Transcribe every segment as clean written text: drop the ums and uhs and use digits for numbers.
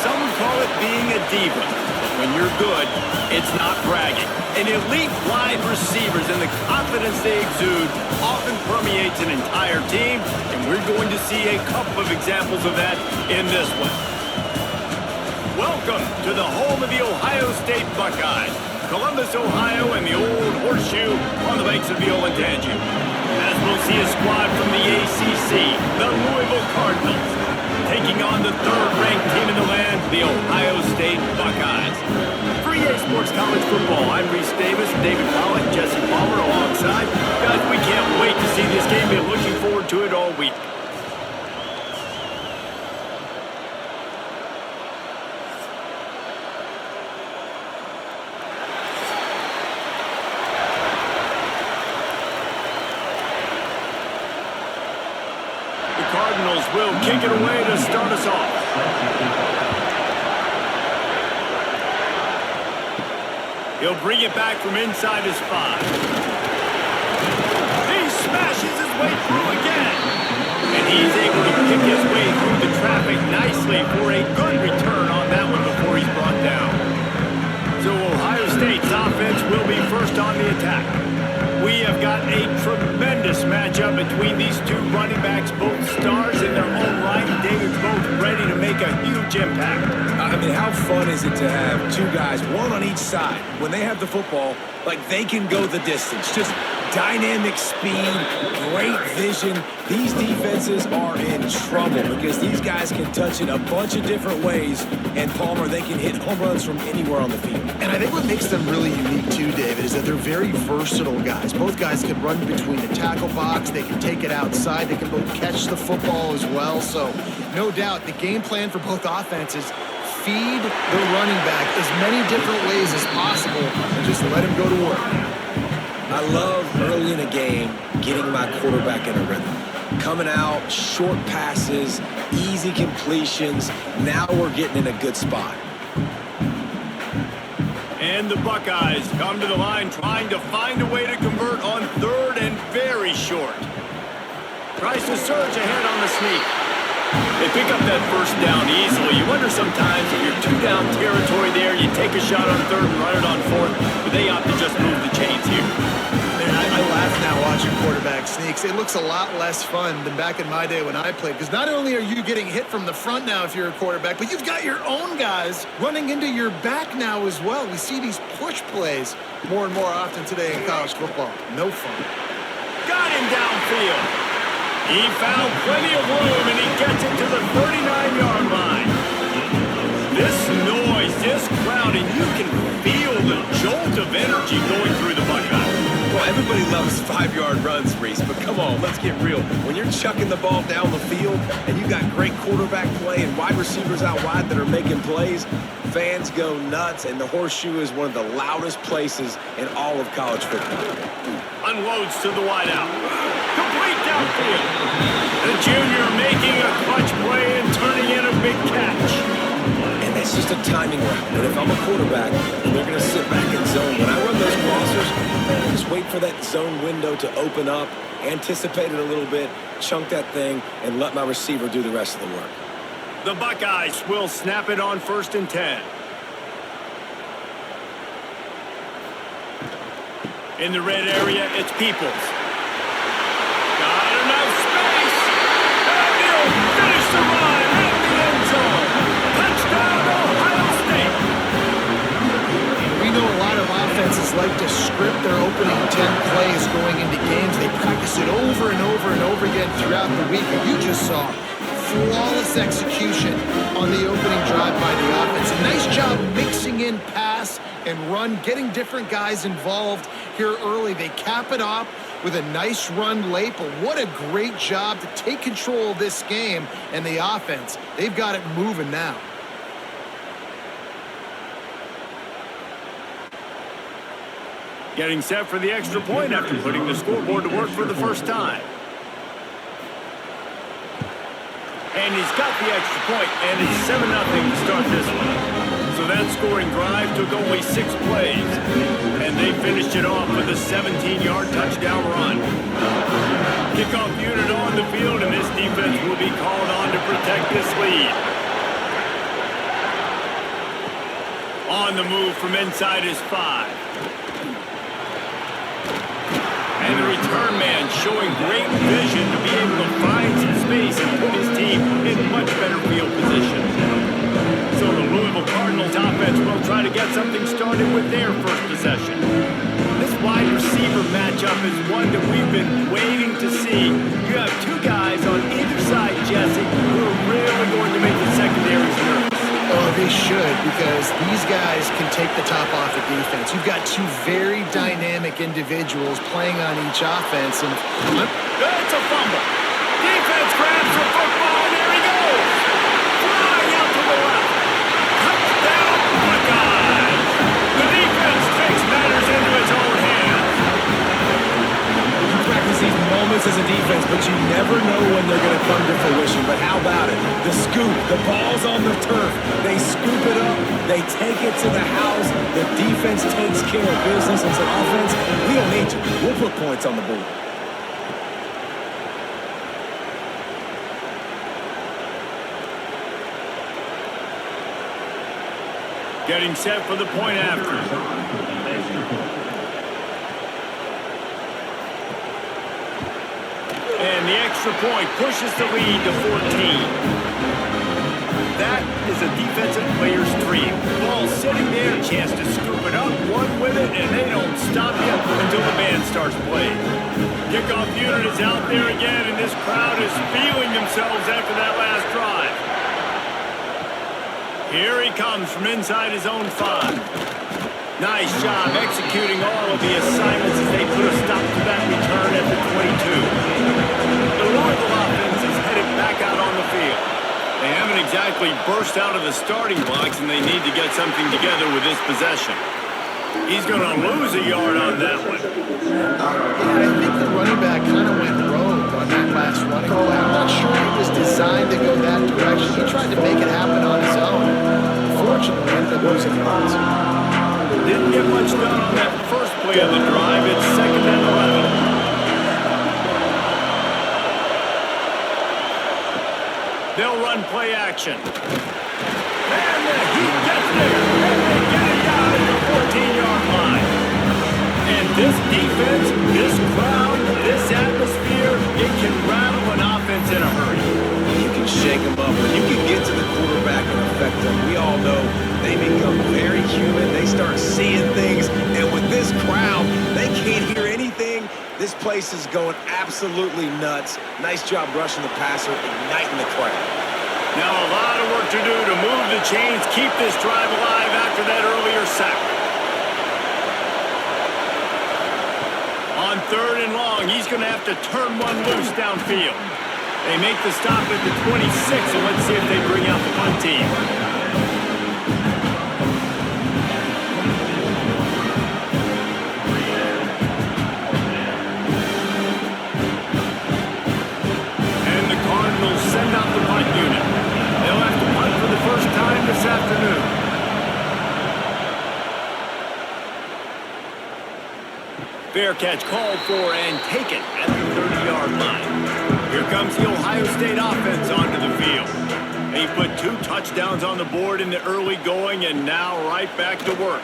some would call it being a diva. But when you're good, it's not bragging. And elite wide receivers and the confidence they exude often permeates an entire team, and we're going to see a couple of examples of that in this one. Welcome to the home of the Ohio State Buckeyes, Columbus, Ohio, and the old horseshoe on the banks of the Olentangy. As we'll see a squad from the ACC, the Louisville Cardinals, taking on the third-ranked team in the land, the Ohio State Buckeyes. For EA Sports College Football, I'm Reese Davis, David Pollock, Jesse Palmer alongside. Guys, we can't wait to see this game. Been looking forward to it all week. Cardinals will kick it away to start us off. He'll bring it back from inside his 5. He smashes his way through again. And he's able to kick his way through the traffic nicely for a good return on that one before he's brought down. So Ohio State's offense will be first on the attack. We have got a tremendous matchup between these two running backs, both stars in their own right. David's both ready to make a huge impact. I mean, how fun is it to have two guys, one on each side, when they have the football, like they can go the distance. Just dynamic speed, great vision. These defenses are in trouble because these guys can touch it a bunch of different ways, and Palmer, they can hit home runs from anywhere on the field. And I think what makes them really unique too, David, is that they're very versatile guys. Both guys can run between the tackle box, they can take it outside, they can both catch the football as well. So no doubt the game plan for both offenses, feed the running back as many different ways as possible and just let him go to work. I love early in a game getting my quarterback in a rhythm. Coming out, short passes, easy completions. Now we're getting in a good spot. And the Buckeyes come to the line trying to find a way to convert on third and very short. Tries to surge ahead on the sneak. They pick up that first down easily. You wonder sometimes if you're two down territory there, you take a shot on third and run it on fourth, but they opt to just move the chains here. Man, I laugh now watching quarterback sneaks. It looks a lot less fun than back in my day when I played, because not only are you getting hit from the front now if you're a quarterback, but you've got your own guys running into your back now as well. We see these push plays more and more often today in college football. No fun. Got him downfield. He found plenty of room, and he gets it to the 39-yard line. This noise, this crowd, and you can feel the jolt of energy going through the Buckeyes. Well, everybody loves 5-yard runs, Reese, but come on, let's get real. When you're chucking the ball down the field and you got great quarterback play and wide receivers out wide that are making plays, fans go nuts, and the horseshoe is one of the loudest places in all of college football. Unloads to the wideout. Complete downfield. The junior making a clutch play and turning in a big catch. And that's just a timing route. And if I'm a quarterback, they're going to sit back in zone. When I run those crossers, I just wait for that zone window to open up, anticipate it a little bit, chunk that thing, and let my receiver do the rest of the work. The Buckeyes will snap it on 1st and 10. In the red area, it's Peoples. Got enough space. And he'll finish the run in the end zone. Touchdown, Ohio State. We know a lot of offenses like to script their opening 10 plays going into games. They practice it over and over and over again throughout the week. And you just saw flawless execution on the opening drive by the offense. A nice job mixing in pass and run, getting different guys involved here early. They cap it off with a nice run late, but what a great job to take control of this game and the offense. They've got it moving now. Getting set for the extra point after putting the scoreboard to work for the first time. And he's got the extra point, and it's 7-0 to start this one. So that scoring drive took only 6 plays, and they finished it off with a 17-yard touchdown run. Kickoff unit on the field, and this defense will be called on to protect this lead. On the move from inside his 5. And the return man showing great vision to be able to find some space and put his team in much better field position. So the Louisville Cardinals offense will try to get something started with their first possession. This wide receiver matchup is one that we've been waiting to see. You have two guys on either side, Jesse, who are really going to make the secondaries nervous. Oh, they should, because these guys can take the top off the defense. You've got two very dynamic individuals playing on each offense. And it's a fumble. Defense grabs the football, and there he goes. Flying out to the left. Touchdown, Buckeyes. The defense takes matters into its own hands. You practice these moments as a defense, but you never know when they're going to come to fruition. But how about it? The scoop, the ball's on the turf. They scoop it up. They take it to the house. The defense takes care of business. As an offense, we don't need to. We'll put points on the board. Getting set for the point after. And the extra point pushes the lead to 14. That is a defensive player's dream. Ball sitting there, chance to scoop it up, one with it, and they don't stop you until the band starts playing. Kickoff unit is out there again, and this crowd is feeling themselves after that last drive. Here he comes from inside his own 5. Nice job executing all of the assignments as they put a stop to that return at the 22. The Louisville offense is headed back out on the field. They haven't exactly burst out of the starting blocks, and they need to get something together with this possession. He's going to lose a yard on that one. I think the running back kind of went rogue on that last running play. I'm not sure he was designed to go that direction. He tried to make it happen on his own. Fortunately, ended up losing yards. Didn't get much done on that first play of the drive. It's 2nd and 11. They'll run play action. And he gets there. And they get it down at the 14-yard line. And this defense, this crowd, this atmosphere, it can rattle an offense in a hurry. You can shake them up, but you can get to the quarterback and affect them. We all know they become very human. They start seeing things. And with this crowd, they can't hear anything. This place is going absolutely nuts. Nice job rushing the passer, igniting the crowd. Now a lot of work to do to move the chains, keep this drive alive after that earlier sack. On 3rd and long, he's going to have to turn one loose downfield. They make the stop at the 26, and let's see if they bring out the punt team. Send out the punt unit. They'll have to punt for the first time this afternoon. Fair catch called for and taken at the 30-yard line. Here comes the Ohio State offense onto the field. They put 2 touchdowns on the board in the early going and now right back to work.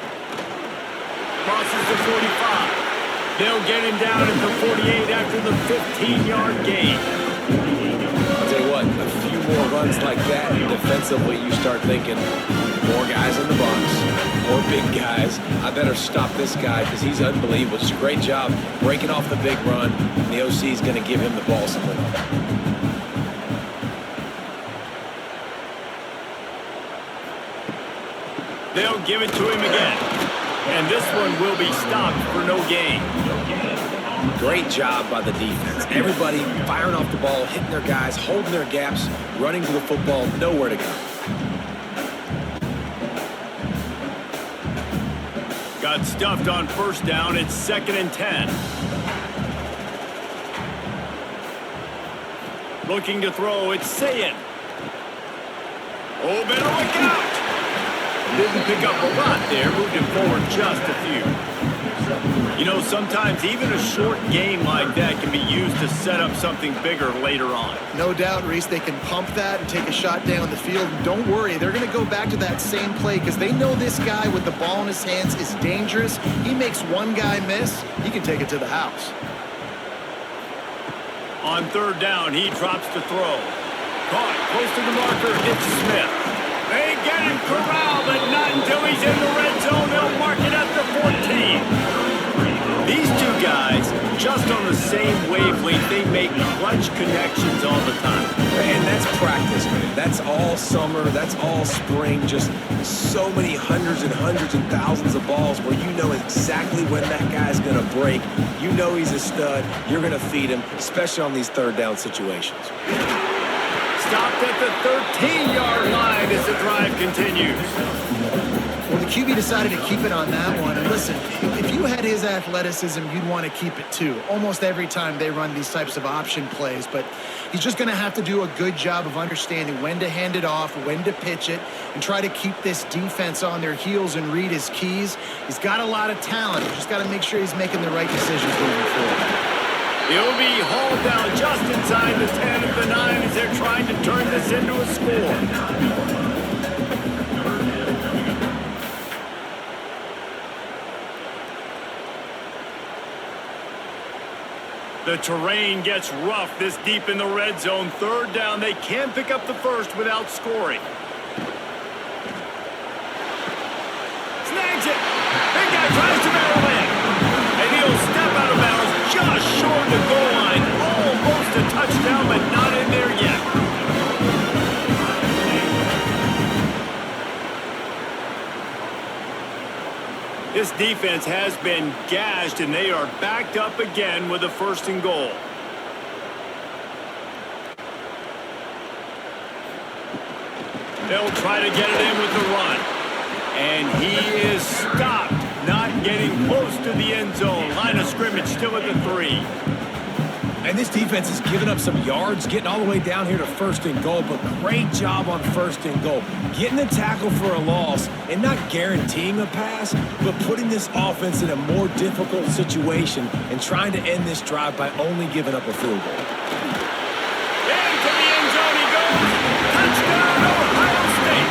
Crosses the 45. They'll get him down at the 48 after the 15-yard gain. Tell you what, a few more runs like that, and defensively you start thinking, more guys in the box, more big guys. I better stop this guy because he's unbelievable. Just a great job breaking off the big run, and the OC is going to give him the ball somewhere. They'll give it to him again, and this one will be stopped for no gain. Great job by the defense. Everybody firing off the ball, hitting their guys, holding their gaps, running to the football, nowhere to go. Got stuffed on 1st down. It's 2nd and 10. Looking to throw. It's Sayin. Oh, better look out. Didn't pick up a lot there. Moved him forward just a few. You know, sometimes even a short game like that can be used to set up something bigger later on. No doubt, Reese, they can pump that and take a shot down the field. And don't worry, they're going to go back to that same play because they know this guy with the ball in his hands is dangerous. He makes one guy miss, he can take it to the house. On third down, he drops to throw. Caught close to the marker, it's Smith. They get him corralled, but not until he's in the red zone. They'll mark it at the 14. These two guys, just on the same wavelength, they make clutch connections all the time. And that's practice, man. That's all summer. That's all spring. Just so many hundreds and hundreds and thousands of balls where you know exactly when that guy's going to break. You know he's a stud. You're going to feed him, especially on these third down situations. Stopped at the 13-yard line as the drive continues. Well, the QB decided to keep it on that one. And listen, if you had his athleticism, you'd want to keep it too. Almost every time they run these types of option plays. But he's just going to have to do a good job of understanding when to hand it off, when to pitch it, and try to keep this defense on their heels and read his keys. He's got a lot of talent. He's just got to make sure he's making the right decisions moving forward. He'll be hauled down just inside the 10 of the 9 as they're trying to turn this into a score. The terrain gets rough this deep in the red zone. Third down, they can pick up the first without scoring. Snags it. Big guy tries to barrel in. And he'll step out of bounds just short of the goal line. Almost a touchdown, but not in there yet. This defense has been gashed, and they are backed up again with a first and goal. They'll try to get it in with the run. And he is stopped, not getting close to the end zone. Line of scrimmage still at the 3. And this defense has given up some yards, getting all the way down here to first and goal, but great job on first and goal. Getting the tackle for a loss and not guaranteeing a pass, but putting this offense in a more difficult situation and trying to end this drive by only giving up a field goal. Into the end zone he goes. Touchdown, Ohio State.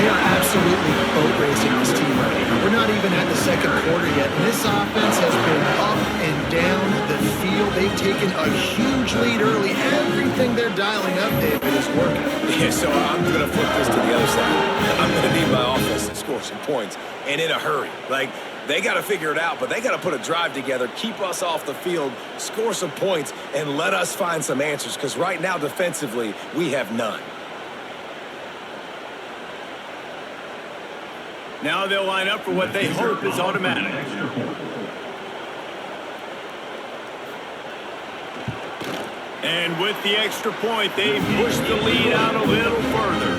They are absolutely boat racing this team right now. We're not even at the second quarter yet. And this offense has been up and down the field. They've taken a huge lead early. Everything they're dialing up, David, is working. Yeah, so I'm going to flip this to the other side. I'm going to need my offense to score some points, and in a hurry. Like, they got to figure it out, but they got to put a drive together, keep us off the field, score some points, and let us find some answers, because right now, defensively, we have none. Now they'll line up for what they hope is automatic. And with the extra point, they pushed the lead out a little further.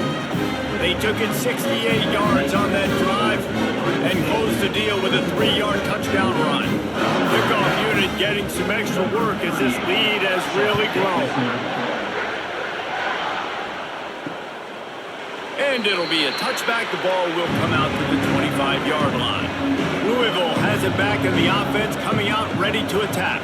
They took it 68 yards on that drive and closed the deal with a 3-yard touchdown run. Kickoff unit getting some extra work as this lead has really grown. And it'll be a touchback. The ball will come out to the 25-yard line. Louisville has it back in the offense, coming out ready to attack.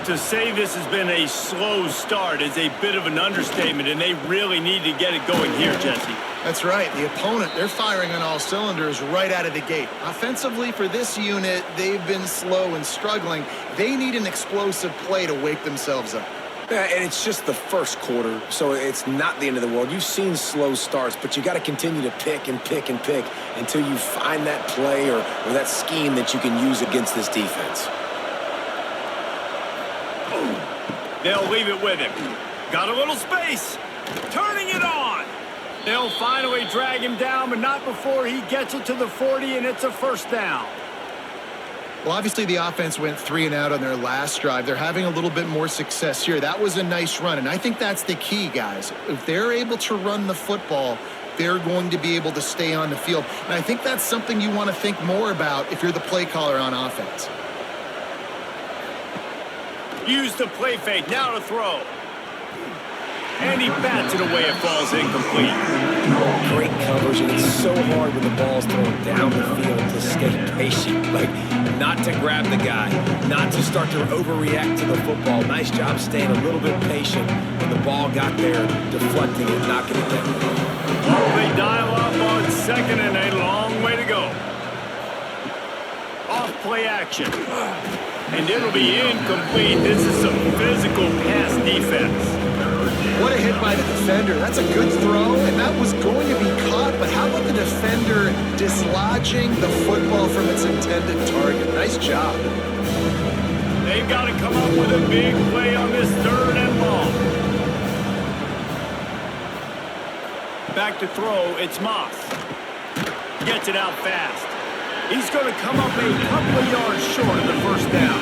To say this has been a slow start is a bit of an understatement, and they really need to get it going here, Jesse. That's right. The opponent, they're firing on all cylinders right out of the gate. Offensively, for this unit, they've been slow and struggling. They need an explosive play to wake themselves up. Yeah, and it's just the first quarter, so it's not the end of the world. You've seen slow starts, but you got to continue to pick and pick and pick until you find that play or that scheme that you can use against this defense. They'll leave it with him. Got a little space. Turning it on. They'll finally drag him down, but not before he gets it to the 40, and it's a first down. Well, obviously the offense went 3 and out on their last drive. They're having a little bit more success here. That was a nice run, and I think that's the key, guys. If they're able to run the football, they're going to be able to stay on the field. And I think that's something you want to think more about if you're the play caller on offense. Use the play fake. Now to throw. and he bats it away. It falls incomplete. Great coverage, and it's so hard when the ball's thrown down the field to stay patient. Like, not to grab the guy, not to start to overreact to the football. Nice job staying a little bit patient when the ball got there, deflecting it, knocking it down. Oh, they dial up on second and a long way to go. Off play action. And it'll be incomplete. This is some physical pass defense. What a hit by the defender. That's a good throw, and that was going to be caught, but how about the defender dislodging the football from its intended target? Nice job. They've got to come up with a big play on this third and long. Back to throw, it's Moss. Gets it out fast. He's going to come up a couple of yards short of the first down.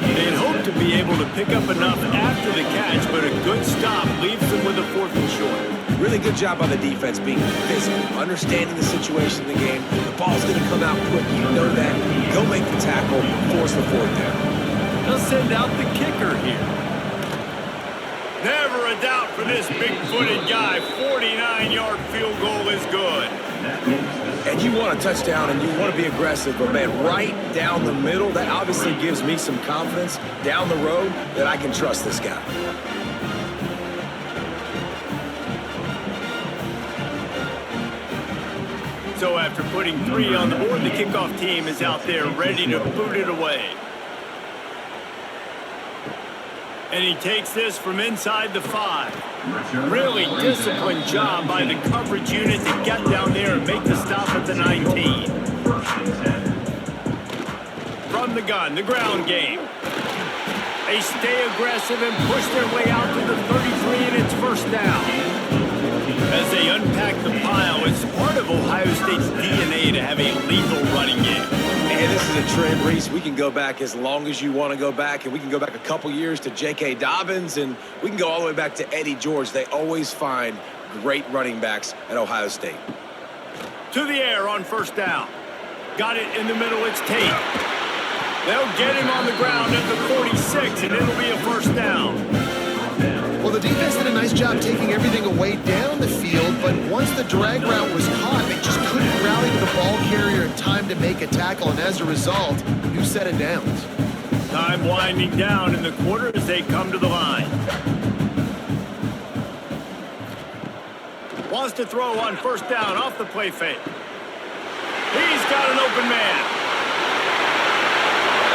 They'd hope to be able to pick up enough after the catch, but a good stop leaves them with a 4th and short. Really good job by the defense being physical, understanding the situation in the game. The ball's going to come out quick. You know that. Go make the tackle, force the 4th down. They'll send out the kicker here. Never a doubt for this big-footed guy. 49-yard field goal is good. And you want a touchdown and you want to be aggressive, but man, right down the middle, that obviously gives me some confidence down the road that I can trust this guy. So after putting 3 on the board, the kickoff team is out there ready to boot it away. And he takes this from inside the 5. Really disciplined job by the coverage unit to get down there and make the stop at the 19. From the gun, the ground game. They stay aggressive and push their way out to the 33, and it's first down. As they unpack the pile, it's part of Ohio State's DNA to have a lethal running game. And this is a trend, Reese. We can go back as long as you want to go back, and we can go back a couple years to J.K. Dobbins, and we can go all the way back to Eddie George. They always find great running backs at Ohio State. To the air on first down. Got it in the middle, it's Tate. They'll get him on the ground at the 46, and it'll be a first down. Well, the defense did a nice job taking everything away down the field, but once the drag route was caught, they just couldn't rally to the ball carrier in time to make a tackle, and as a result, new set of downs. Time winding down in the quarter as they come to the line. Wants to throw on first down off the play fake. He's got an open man.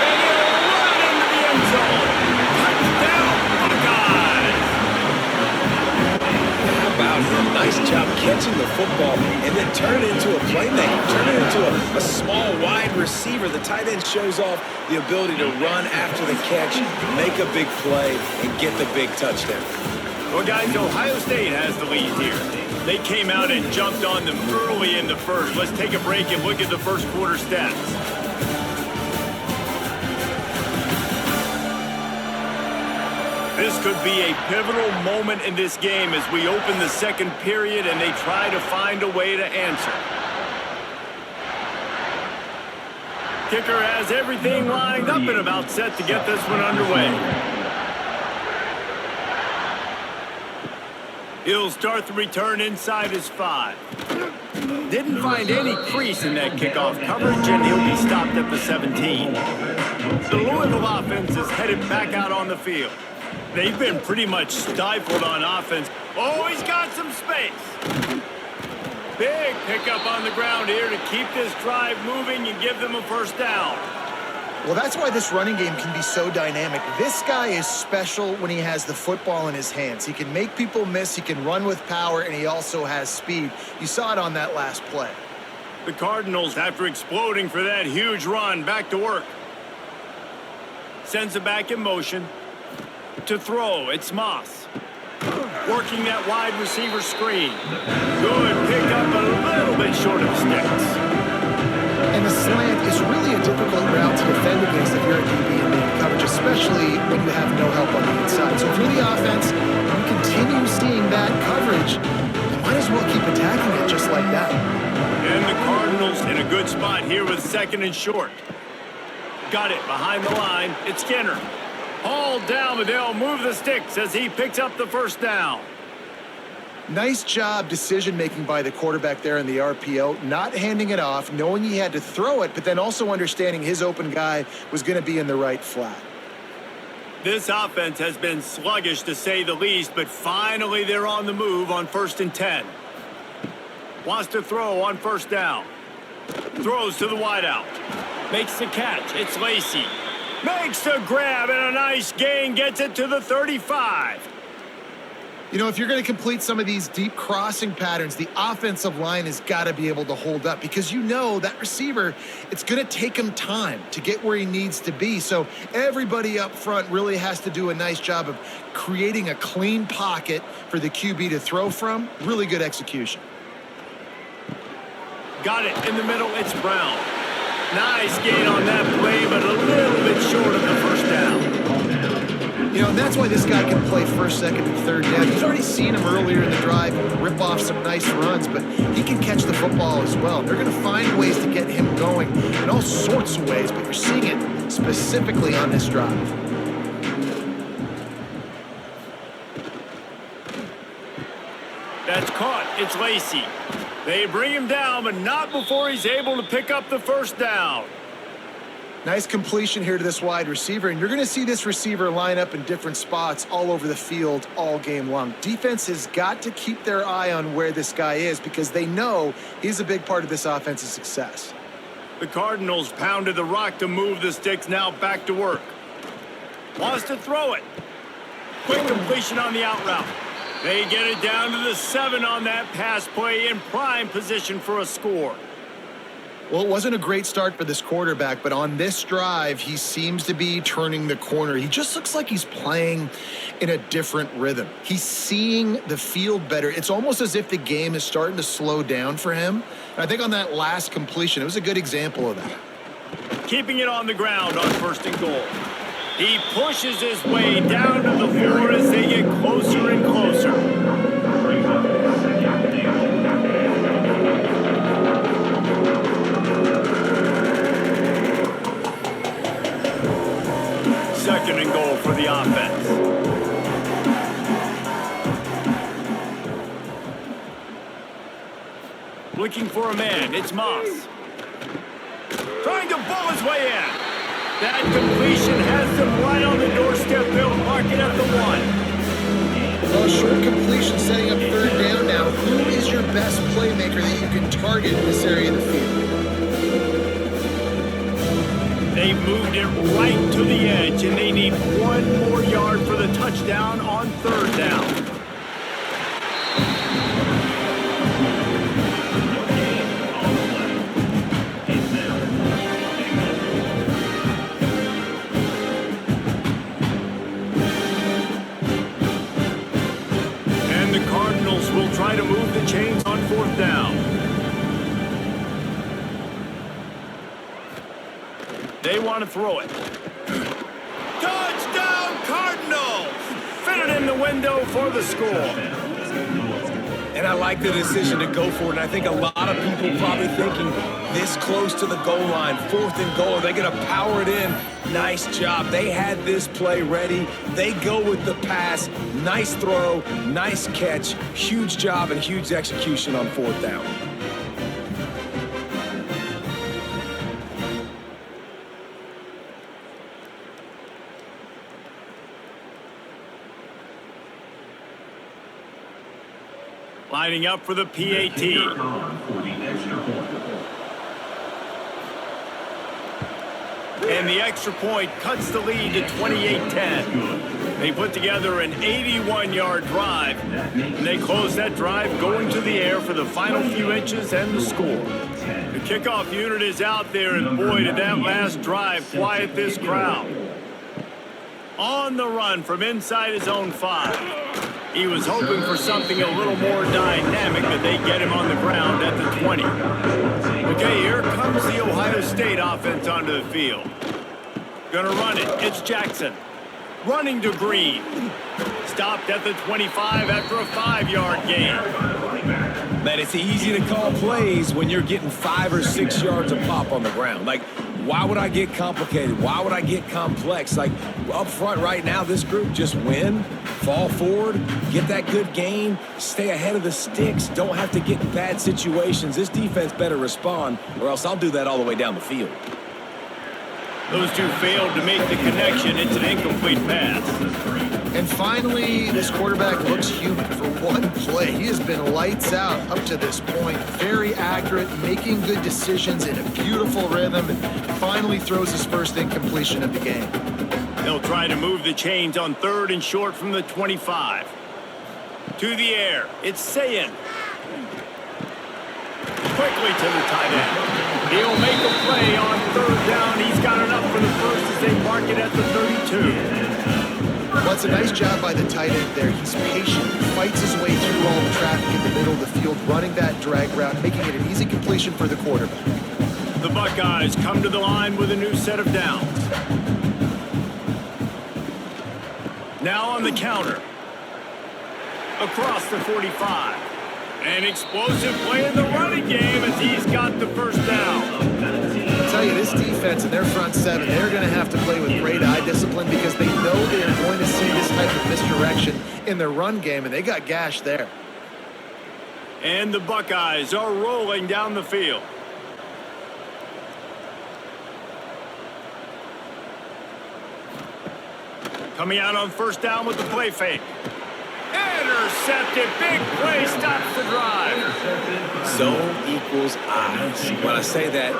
And he'll run into the end zone. Touchdown, Buckeyes! How about him? Nice job catching the football and then turn it into a playmaker, turn it into a small wide receiver. The tight end shows off the ability to run after the catch, make a big play, and get the big touchdown. Well, guys, Ohio State has the lead here. They came out and jumped on them early in the first. Let's take a break and look at the first quarter stats. This could be a pivotal moment in this game as we open the second period and they try to find a way to answer. Kicker has everything lined up and about set to get this one underway. He'll start the return inside his 5. Didn't find any crease in that kickoff coverage, and he'll be stopped at the 17. The Louisville offense is headed back out on the field. They've been pretty much stifled on offense. Oh, he's got some space. Big pickup on the ground here to keep this drive moving and give them a first down. Well, that's why this running game can be so dynamic. This guy is special when he has the football in his hands. He can make people miss, he can run with power, and he also has speed. You saw it on that last play. The Cardinals, after exploding for that huge run, back to work. Sends it back in motion. To throw, it's Moss. Working that wide receiver screen. Good pickup, a little bit short of sticks. And the slant is really a difficult route to defend against if you're a DB in man coverage, especially when you have no help on the inside. So if you're the offense, you continue seeing that coverage, you might as well keep attacking it just like that. And the Cardinals in a good spot here with second and short. Got it behind the line. It's Skinner. Hauled down, but they'll move the sticks as he picks up the first down. Nice job decision-making by the quarterback there in the RPO, not handing it off, knowing he had to throw it, but then also understanding his open guy was going to be in the right flat. This offense has been sluggish to say the least, but finally they're on the move on 1st and 10. Wants to throw on 1st down. Throws to the wideout. Makes the catch. It's Lacy. Makes the grab and a nice gain. Gets it to the 35. You know, if you're going to complete some of these deep crossing patterns, the offensive line has got to be able to hold up because you know that receiver, it's going to take him time to get where he needs to be. So everybody up front really has to do a nice job of creating a clean pocket for the QB to throw from. Really good execution. Got it in the middle. It's Brown. Nice gain on that play, but a little bit short of the first down. You know, and that's why this guy can play 1st, 2nd, and 3rd down. You've already seen him earlier in the drive rip off some nice runs, but he can catch the football as well. They're going to find ways to get him going in all sorts of ways, but you're seeing it specifically on this drive. That's caught. It's Lacy. They bring him down, but not before he's able to pick up the first down. Nice completion here to this wide receiver, and you're going to see this receiver line up in different spots all over the field all game long. Defense has got to keep their eye on where this guy is because they know he's a big part of this offense's success. The Cardinals pounded the rock to move the sticks, now back to work. Wants to throw it. Quick completion on the out route. They get it down to the 7 on that pass play in prime position for a score. Well, it wasn't a great start for this quarterback, but on this drive, he seems to be turning the corner. He just looks like he's playing in a different rhythm. He's seeing the field better. It's almost as if the game is starting to slow down for him. And I think on that last completion, it was a good example of that. Keeping it on the ground on 1st and goal. He pushes his way down to the floor as they get closer and closer. Second and goal for the offense. Looking for a man. It's Moss. Trying to ball his way in. That completion has them right on the doorstep. They'll mark it at the 1. Well, a short completion setting up 3rd down now. Who is your best playmaker that you can target in this area of the field? They moved it right to the edge, and they need 1 more yard for the touchdown on 3rd down. And the Cardinals will try to move the chains on 4th down. They want to throw it. Touchdown, Cardinals! Fitted in the window for the score. And I like the decision to go for it. And I think a lot of people probably thinking this close to the goal line, 4th and goal, they're going to power it in. Nice job. They had this play ready. They go with the pass. Nice throw, nice catch. Huge job and huge execution on 4th down. Lining up for the PAT. And the extra point cuts the lead to 28-10. They put together an 81-yard drive, and they close that drive going to the air for the final few inches and the score. The kickoff unit is out there, and boy, did that last drive quiet this crowd. On the run from inside his own 5. He was hoping for something a little more dynamic, but they get him on the ground at the 20. Okay, here comes the Ohio State offense onto the field. Gonna run it. It's Jackson. Running to Green. Stopped at the 25 after a 5-yard gain. Man, it's easy to call plays when you're getting 5 or 6 yards of pop on the ground. Like, Why would I get complicated? Why would I get complex? Like, up front right now, this group just win, fall forward, get that good gain, stay ahead of the sticks, don't have to get in bad situations. This defense better respond, or else I'll do that all the way down the field. Those two failed to make the connection. It's an incomplete pass. And finally, this quarterback looks human for one play. He has been lights out up to this point. Very accurate, making good decisions in a beautiful rhythm, and finally throws his first incompletion of the game. They'll try to move the chains on 3rd and short from the 25. To the air. It's Sayin. Quickly to the tight end. He'll make a play on 3rd down. He's got enough for the first as they mark it at the 32. Well, it's a nice job by the tight end there. He's patient, fights his way through all the traffic in the middle of the field, running that drag route, making it an easy completion for the quarterback. The Buckeyes come to the line with a new set of downs. Now on the counter. Across the 45. An explosive play in the running game as he's got the first down. I'll tell you, this defense and their front seven, they're going to have to play with great eye discipline because they know they are going to see this type of misdirection in their run game, and they got gashed there. And the Buckeyes are rolling down the field. Coming out on 1st down with the play fake. Intercepted. Big play. Stops the drive. Zone equals eyes. When I say that,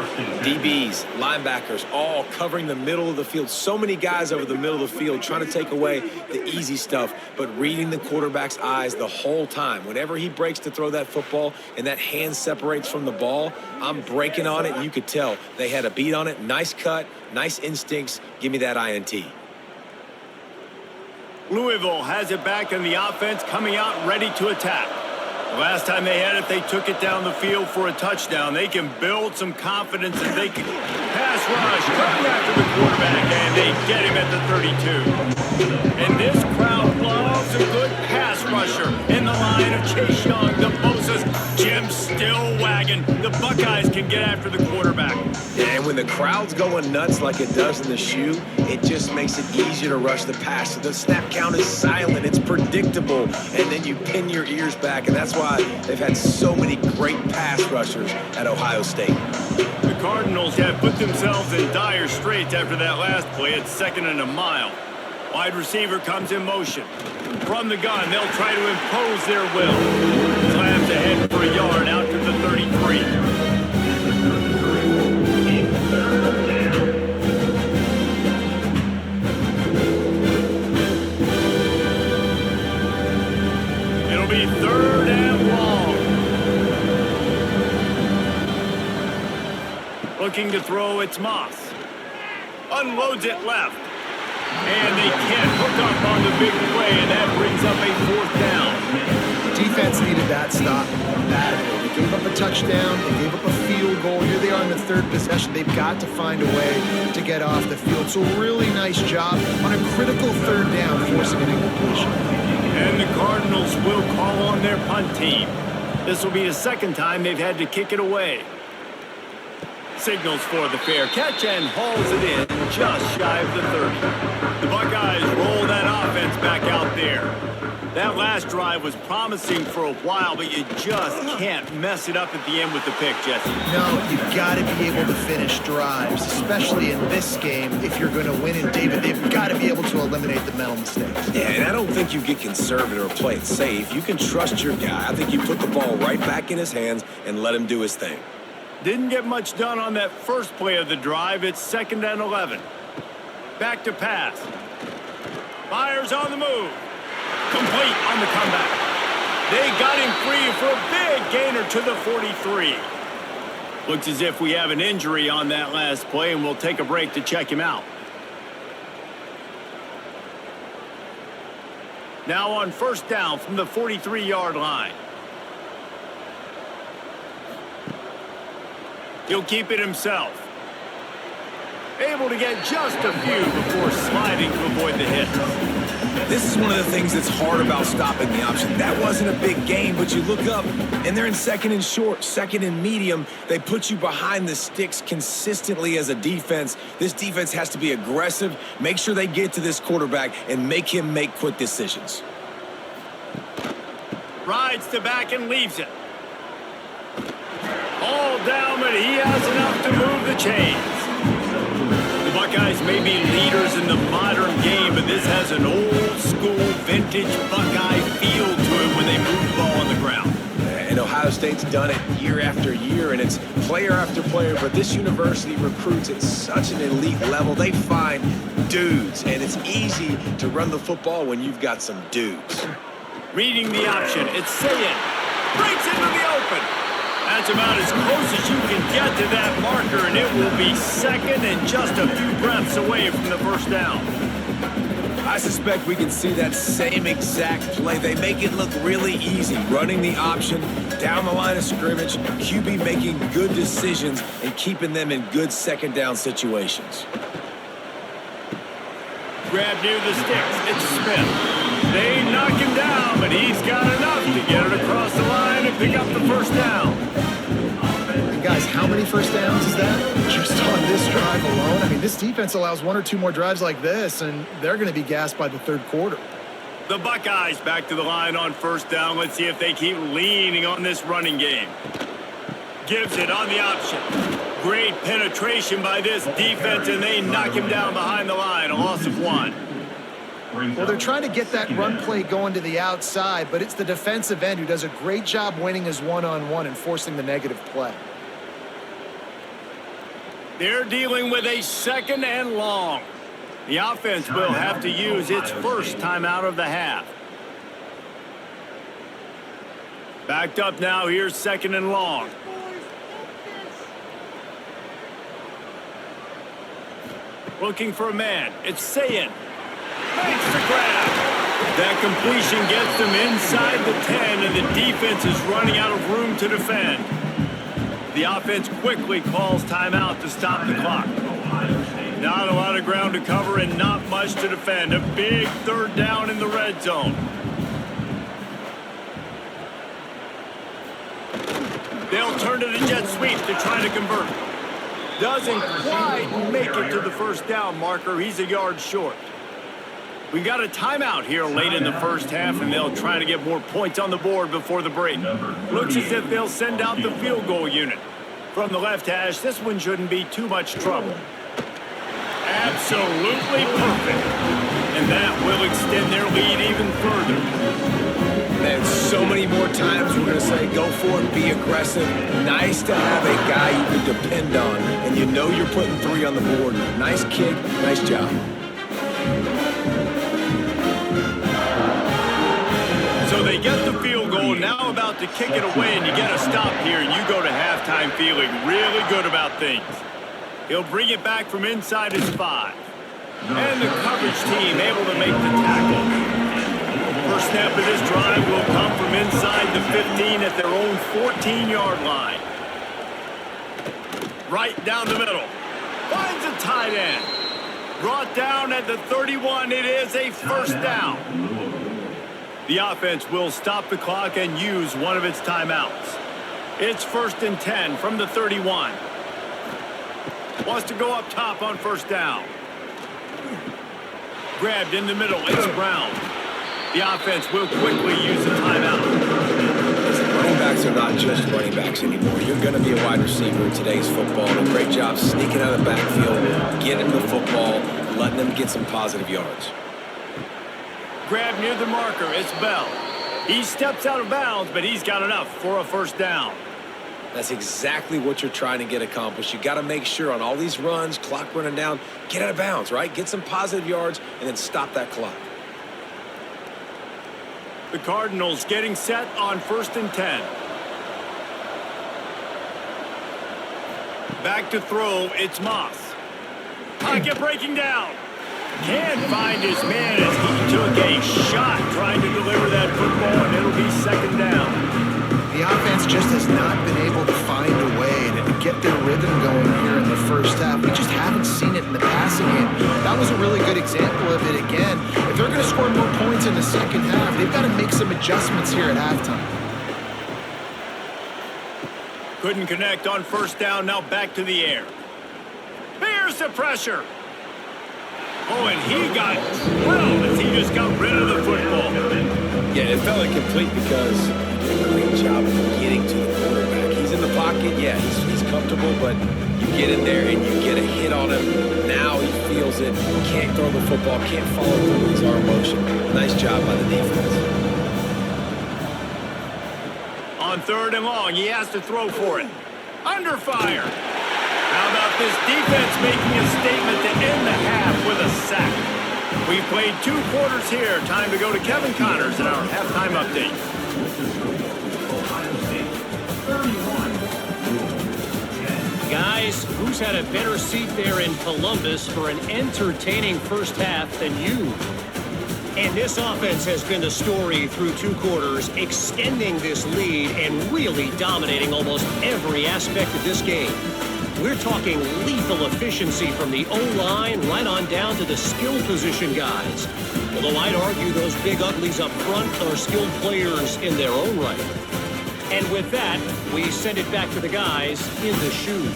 DBs, linebackers, all covering the middle of the field. So many guys over the middle of the field trying to take away the easy stuff, but reading the quarterback's eyes the whole time. Whenever he breaks to throw that football and that hand separates from the ball, I'm breaking on it, and you could tell they had a beat on it. Nice cut, nice instincts. Give me that INT. Louisville has it back in the offense, coming out ready to attack. Last time they had it, they took it down the field for a touchdown. They can build some confidence and they can pass rush, coming after the quarterback, and they get him at the 32. And this crowd loves a good pass rusher in the line of Chase Young, the Moses, Jim still wagging. The Buckeyes can get after the quarterback. And when the crowd's going nuts like it does in the shoe, it just makes it easier to rush the pass. So the snap count is silent, it's predictable, and then you pin your ears back, and that's why they've had so many great pass rushers at Ohio State. The Cardinals have put themselves in dire straits after that last play at 2nd and a mile. Wide receiver comes in motion. From the gun, they'll try to impose their will. Slams ahead for a yard out to the 33. It'll be 3rd and long. Looking to throw, it's Moss. Unloads it left. And they can't hook up on the big play, and that brings up a 4th down. Defense needed that stop badly. They gave up a touchdown. They gave up a field goal. Here they are in the 3rd possession. They've got to find a way to get off the field. So really nice job on a critical 3rd down, forcing an incompletion. And the Cardinals will call on their punt team. This will be the 2nd time they've had to kick it away. Signals for the fair catch and hauls it in just shy of the 30. The Buckeyes roll that offense back out there. That last drive was promising for a while, but you just can't mess it up at the end with the pick, Jesse. No, you've got to be able to finish drives, especially in this game. If you're going to win in David, they've got to be able to eliminate the mental mistakes. Yeah, and I don't think you get conservative or play it safe. You can trust your guy. I think you put the ball right back in his hands and let him do his thing. Didn't get much done on that first play of the drive. It's 2nd and 11. Back to pass. Myers on the move. Complete on the comeback. They got him free for a big gainer to the 43. Looks as if we have an injury on that last play, and we'll take a break to check him out. Now on 1st down from the 43-yard line. He'll keep it himself. Able to get just a few before sliding to avoid the hit. This is one of the things that's hard about stopping the option. That wasn't a big gain, but you look up, and they're in second and short, second and medium. They put you behind the sticks consistently as a defense. This defense has to be aggressive, make sure they get to this quarterback, and make him make quick decisions. Rides to back and leaves it. All down, but he has enough to move the chains. The Buckeyes may be leaders in the modern game, but this has an old-school, vintage Buckeye feel to it when they move the ball on the ground. And Ohio State's done it year after year, and it's player after player, but this university recruits at such an elite level. They find dudes, and it's easy to run the football when you've got some dudes. Reading the option, it's Sayin. Breaks into the open. That's about as close as you can get to that marker, and it will be second and just a few breaths away from the first down. I suspect we can see that same exact play. They make it look really easy, running the option down the line of scrimmage, QB making good decisions and keeping them in good second down situations. Grab near the sticks, it's Smith. They knock him down, but he's got enough to get it across the line and pick up the first down. And guys, how many first downs is that? Just on this drive alone? I mean, this defense allows one or two more drives like this, and they're going to be gassed by the third quarter. The Buckeyes back to the line on first down. Let's see if they keep leaning on this running game. Gives it on the option. Great penetration by this defense, and they knock him down behind the line. A loss of 1. Well, they're trying to get that run play going to the outside, but it's the defensive end who does a great job winning his one-on-one and forcing the negative play. They're dealing with a second and long. The offense will have to use its first timeout of the half. Backed up now, here's second and long. Looking for a man, it's Sayin. Makes the grab. That completion gets them inside the 10, and the defense is running out of room to defend. The offense quickly calls timeout to stop the clock. Not a lot of ground to cover and not much to defend. A big third down in the red zone. They'll turn to the jet sweep to try to convert. Doesn't quite make it to the first down marker. He's a yard short. We got a timeout here late in the first half, and they'll try to get more points on the board before the break. Looks as if they'll send out the field goal unit. From the left hash, this one shouldn't be too much trouble. Absolutely perfect. And that will extend their lead even further. Man, so many more times we're going to say, go for it, be aggressive. Nice to have a guy you can depend on, and you know you're putting 3 on the board. Nice kick, nice job. So they get the field goal, now about to kick it away, and you get a stop here, and you go to halftime feeling really good about things. He'll bring it back from inside his 5. And the coverage team able to make the tackle. First snap of this drive will come from inside the 15 at their own 14-yard line. Right down the middle. Finds a tight end. Brought down at the 31. It is a first down. The offense will stop the clock and use one of its timeouts. It's 1st and 10 from the 31. Wants to go up top on first down. Grabbed in the middle. It's Brown. The offense will quickly use a timeout. Running backs are not just running backs anymore. You're going to be a wide receiver in today's football. And a great job sneaking out of the backfield, getting the football, letting them get some positive yards. Grab near the marker. It's Bell. He steps out of bounds, but he's got enough for a first down. That's exactly what you're trying to get accomplished. You got to make sure on all these runs, clock running down, get out of bounds, right? Get some positive yards and then stop that clock. The Cardinals getting set on 1st and 10. Back to throw, it's Moss. Pocket breaking down. Can't find his man as he took a shot trying to deliver that football, and it'll be second down. The offense just has not been able to find a way to get their rhythm going here in the first half. We just haven't seen it in the passing game. That was a really good example of it again. If they're going to score more second half. They've got to make some adjustments here at halftime. Couldn't connect on first down. Now back to the air. Here's the pressure. Oh, and he got well as he just got rid of the football. Yeah, it felt incomplete because he did a great job of getting to the quarterback. He's in the pocket. Yeah, he's comfortable, but you get in there and you get a hit on him. Now he feels it. Can't throw the football. Can't follow through with his arm motion. Nice job by the defense. On third and long, he has to throw for it. Under fire. How about this defense making a statement to end the half with a sack? We've played 2 quarters here. Time to go to Kevin Connors in our halftime update. Guys, who's had a better seat there in Columbus for an entertaining first half than you? And this offense has been the story through 2 quarters, extending this lead and really dominating almost every aspect of this game. We're talking lethal efficiency from the O-line right on down to the skill position guys. Although I'd argue those big uglies up front are skilled players in their own right. And with that, we send it back to the guys in the shoe.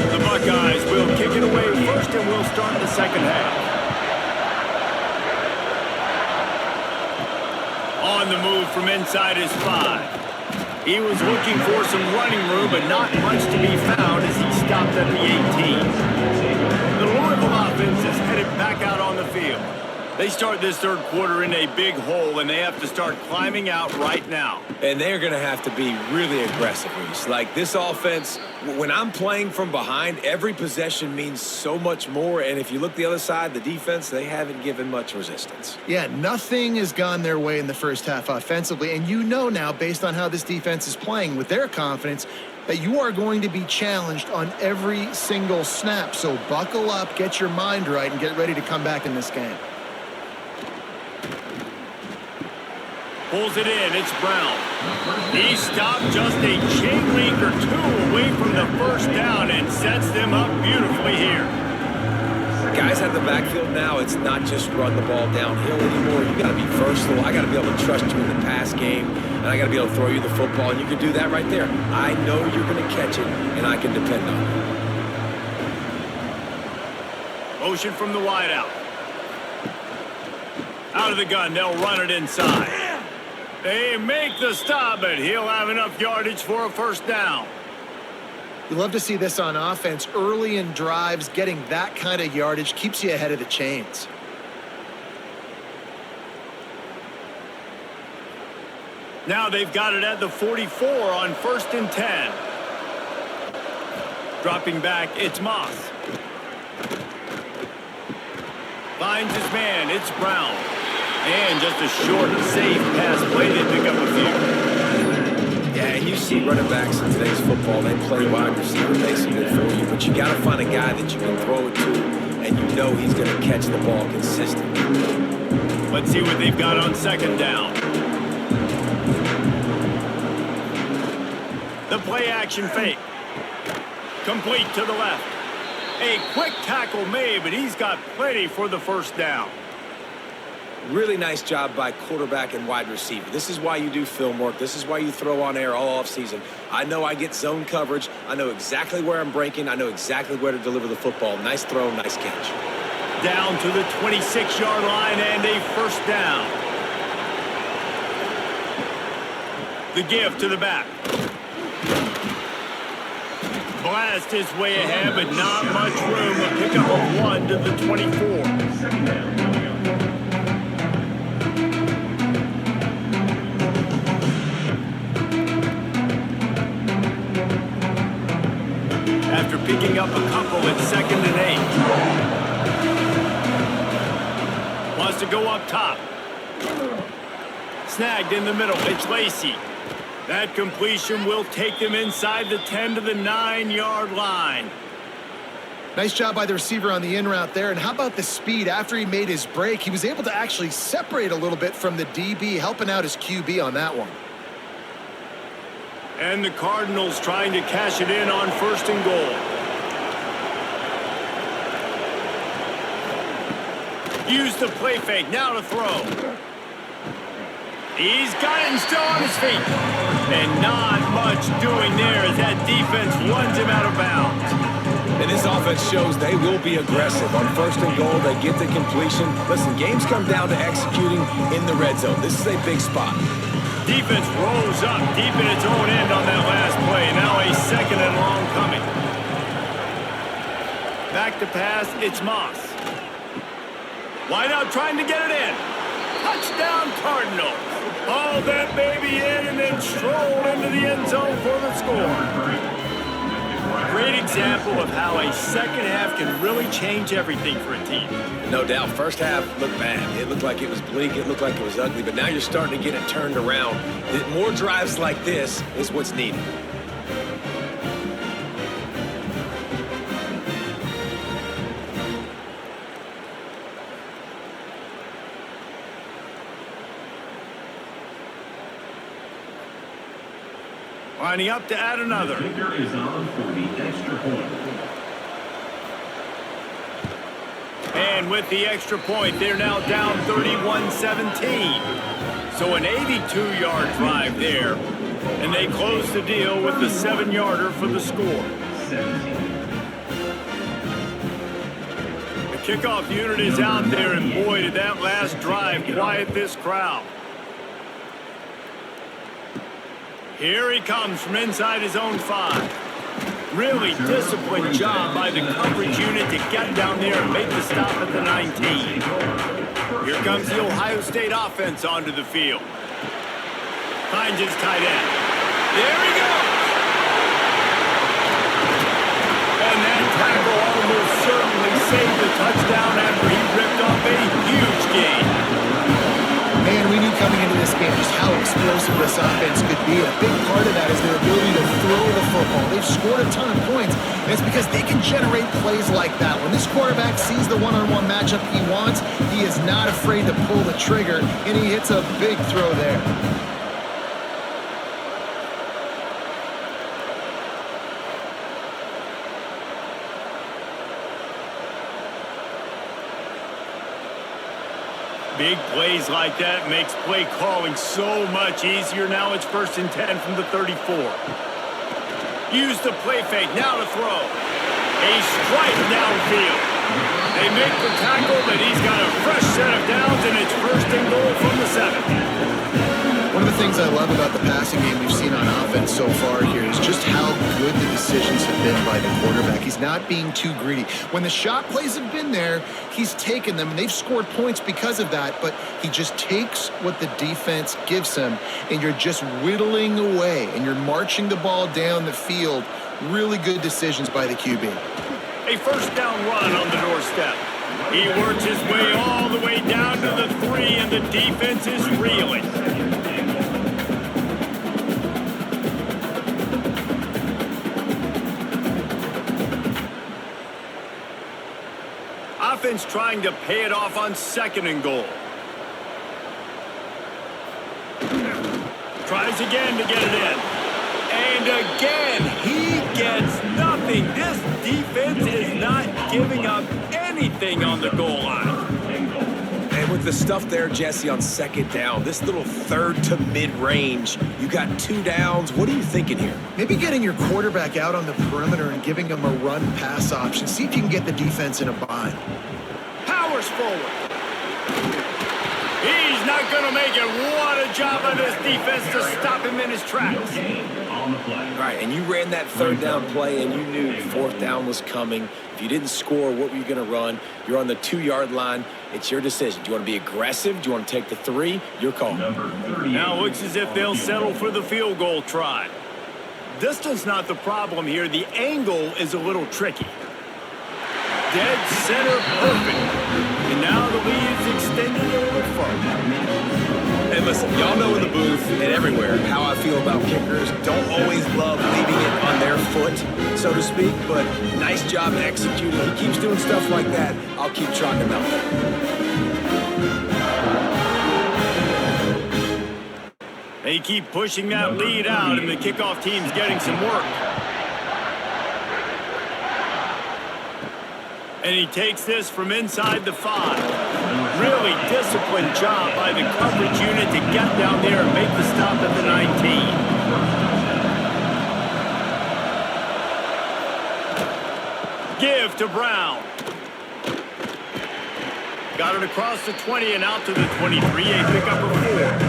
The Buckeyes will kick it away first, and we'll start the second half. On the move from inside his 5. He was looking for some running room, but not much to be found as he stopped at the 18. The Louisville offense is headed back out on the field. They start this third quarter in a big hole, and they have to start climbing out right now. And they're going to have to be really aggressive, Reese. Like this offense, when I'm playing from behind, every possession means so much more. And if you look the other side, the defense, they haven't given much resistance. Yeah, nothing has gone their way in the first half offensively. And you know now, based on how this defense is playing with their confidence, that you are going to be challenged on every single snap. So buckle up, get your mind right, and get ready to come back in this game. Pulls it in, it's Brown. He stopped just a chain link or 2 away from the first down and sets them up beautifully here. Guys have the backfield now. It's not just run the ball downhill anymore. You got to be versatile. I got to be able to trust you in the pass game, and I got to be able to throw you the football, and you can do that right there. I know you're going to catch it, and I can depend on it. Motion from the wideout. Out of the gun, they'll run it inside. They make the stop, but he'll have enough yardage for a first down. You love to see this on offense. Early in drives, getting that kind of yardage keeps you ahead of the chains. Now they've got it at the 44 on 1st and 10. Dropping back, it's Moss. Finds his man, it's Brown. And just a short, safe pass play. They pick up a few. Yeah, and you see running backs in today's football, they play wide receiver basically for you, but you got to find a guy that you can throw it to, and you know he's going to catch the ball consistently. Let's see what they've got on second down. The play action fake. Complete to the left. A quick tackle made, but he's got plenty for the first down. Really nice job by quarterback and wide receiver. This is why you do film work. This is why you throw on air all offseason. I know I get zone coverage. I know exactly where I'm breaking. I know exactly where to deliver the football. Nice throw, nice catch. Down to the 26-yard line and a first down. The give to the back. Blast his way ahead, but not much room. A pickup of 1 to the 24. After picking up a couple at 2nd and 8. Wants to go up top. Snagged in the middle. It's Lacey. That completion will take them inside the 10 to the 9-yard line. Nice job by the receiver on the in route there. And how about the speed? After he made his break, he was able to actually separate a little bit from the DB, helping out his QB on that one. And the Cardinals trying to cash it in on 1st and goal. Use the play fake, now to throw. He's got it and still on his feet. And not much doing there as that defense runs him out of bounds. And this offense shows they will be aggressive. On 1st and goal, they get the completion. Listen, games come down to executing in the red zone. This is a big spot. Defense rolls up deep in its own end on that last play. Now a 2nd and long coming. Back to pass, it's Moss. Wide out trying to get it in. Touchdown Cardinals. Haul that baby in and then stroll into the end zone for the score. Great example of how a second half can really change everything for a team. No doubt. First half looked bad. It looked like it was bleak. It looked like it was ugly. But now you're starting to get it turned around. More drives like this is what's needed. Lining up to add another. Kicker is on for the extra point. And with the extra point, they're now down 31-17. So an 82-yard drive there. And they close the deal with the 7-yarder for the score. 17. The kickoff unit is out there, and boy, did that last drive quiet this crowd. Here he comes from inside his own 5. Really disciplined job by the coverage unit to get down there and make the stop at the 19. Here comes the Ohio State offense onto the field. Finds his tight end. There he goes! And that tackle almost certainly saved the touchdown after he ripped off a huge gain. Man, we knew coming into this game just how explosive this offense could be. A big part of that is their ability to throw the football. They've scored a ton of points, and it's because they can generate plays like that. When this quarterback sees the one-on-one matchup he wants, he is not afraid to pull the trigger, and he hits a big throw there. Big plays like that makes play calling so much easier. Now it's 1st and 10 from the 34. Use the play fake, now to throw. A strike downfield. They make the tackle, but he's got a fresh set of downs, and it's 1st and goal from the 7. One of the things I love about the passing game we've seen on offense so far here is just how good the decisions have been by the quarterback. He's not being too greedy. When the shot plays have been there, he's taken them, and they've scored points because of that, but he just takes what the defense gives him, and you're just whittling away, and you're marching the ball down the field. Really good decisions by the QB. A 1st down run on the doorstep. He works his way all the way down to the 3, and the defense is reeling. Offense trying to pay it off on 2nd and goal. Tries again to get it in. And again, he gets nothing. This defense is not giving up anything on the goal line. And with the stuff there, Jesse, on 2nd down, this little 3rd to mid-range, you got 2 downs. What are you thinking here? Maybe getting your quarterback out on the perimeter and giving him a run-pass option. See if you can get the defense in a bind. Powers forward. He's not going to make it. What a job by this defense to stop him in his tracks. On the play. All right, and you ran that 3rd down play, and you knew 4th down was coming. If you didn't score, what were you going to run? You're on the 2-yard line. It's your decision. Do you want to be aggressive? Do you want to take the 3? Your call. Now it looks as if they'll settle for the field goal try. Distance not the problem here. The angle is a little tricky. Dead center perfect. And now the lead is extended a little further. And listen, y'all know in the booth and everywhere how I feel about kickers. Don't always love leaving it on their foot, so to speak, but nice job executing. He keeps doing stuff like that. I'll keep trotting him out there. A They keep pushing that lead out, and the kickoff team's getting some work. And he takes this from inside the 5. Really disciplined job by the coverage unit to get down there and make the stop at the 19. Give to Brown. Got it across the 20 and out to the 23. A pickup of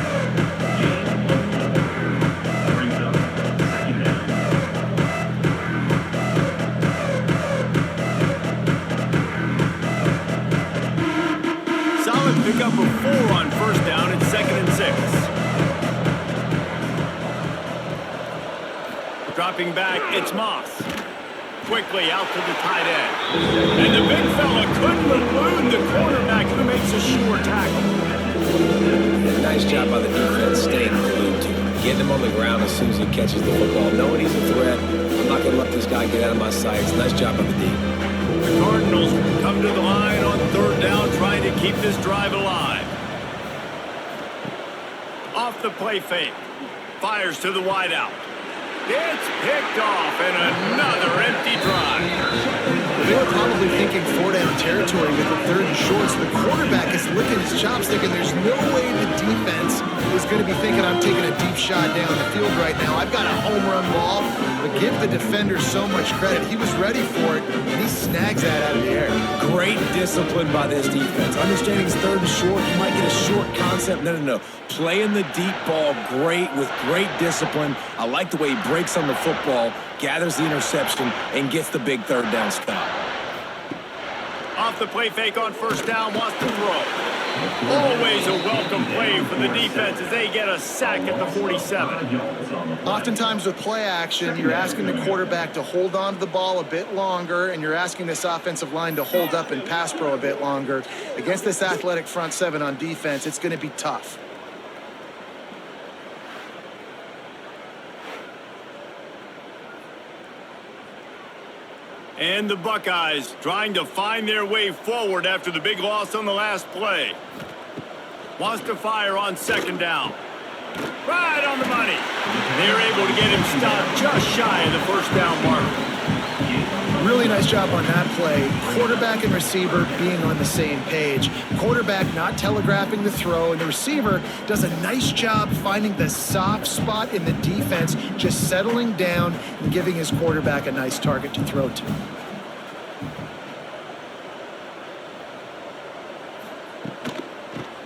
4. Pick up a 4 on first down and 2nd and 6. Dropping back, it's Moss. Quickly out to the tight end. And the big fella couldn't elude the quarterback who makes a sure tackle. Nice job by the defense staying glued to him. Getting him on the ground as soon as he catches the football. Knowing he's a threat, I'm not going to let this guy get out of my sights. Nice job by the D. The Cardinals come to the line on 3rd down, trying to keep this drive alive. Off the play fake. Fires to the wideout. It's picked off, and another empty drive. They were probably thinking 4-down territory with the 3rd and short. So the quarterback is licking his chops, thinking there's no way the defense is going to be thinking I'm taking a deep shot down the field right now. I've got a home run ball. But give the defender so much credit. He was ready for it, and he snags that out of the air. Great discipline by this defense. Understanding it's 3rd and short, you might get a short concept. No. Playing the deep ball great with great discipline. I like the way he breaks on the football, gathers the interception, and gets the big 3rd down stop. Off the play fake on first down, wants to throw. Always a welcome play for the defense as they get a sack at the 47. Oftentimes with play action, you're asking the quarterback to hold on to the ball a bit longer, and you're asking this offensive line to hold up and pass pro a bit longer. Against this athletic front 7 on defense, it's going to be tough. And the Buckeyes trying to find their way forward after the big loss on the last play. Wants to fire on 2nd down. Right on the money. They're able to get him stopped just shy of the 1st down mark. Really nice job on that play. Quarterback and receiver being on the same page. Quarterback not telegraphing the throw, and the receiver does a nice job finding the soft spot in the defense, just settling down and giving his quarterback a nice target to throw to.